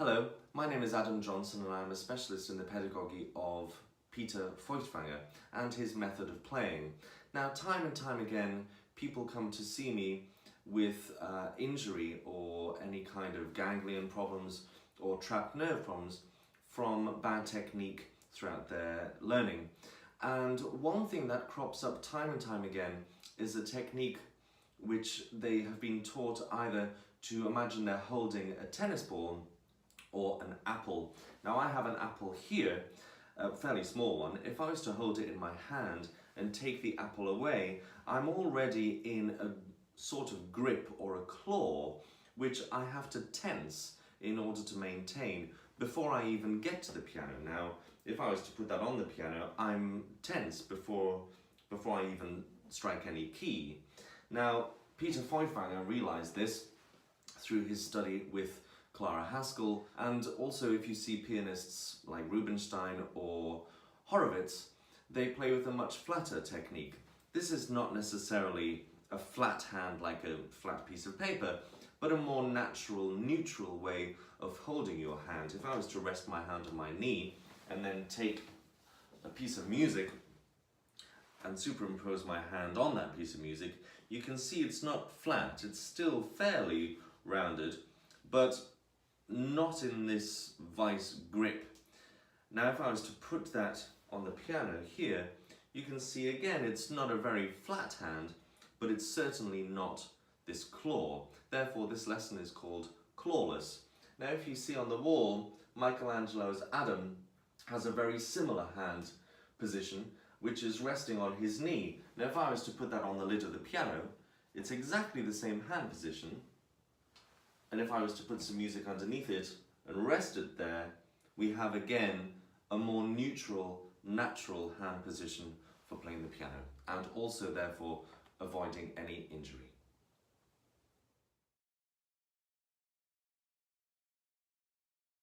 Hello, my name is Adam Johnson and I'm a specialist in the pedagogy of Peter Feuchtwanger and his method of playing. Now, time and time again, people come to see me with injury or any kind of ganglion problems or trapped nerve problems from bad technique throughout their learning. And one thing that crops up time and time again is a technique which they have been taught either to imagine they're holding a tennis ball or an apple. Now I have an apple here, a fairly small one. If I was to hold it in my hand and take the apple away, I'm already in a sort of grip or a claw which I have to tense in order to maintain before I even get to the piano. Now, if I was to put that on the piano, I'm tense before I even strike any key. Now, Peter Feuchtwanger realized this through his study with Clara Haskell, and also if you see pianists like Rubinstein or Horowitz, they play with a much flatter technique. This is not necessarily a flat hand like a flat piece of paper, but a more natural, neutral way of holding your hand. If I was to rest my hand on my knee and then take a piece of music and superimpose my hand on that piece of music, you can see it's not flat, it's still fairly rounded, but not in this vice grip. Now if I was to put that on the piano here, you can see again it's not a very flat hand, but it's certainly not this claw. Therefore this lesson is called Clawless. Now if you see on the wall, Michelangelo's Adam has a very similar hand position, which is resting on his knee. Now if I was to put that on the lid of the piano, it's exactly the same hand position. And if I was to put some music underneath it and rest it there, we have again a more neutral, natural hand position for playing the piano, and also therefore avoiding any injury.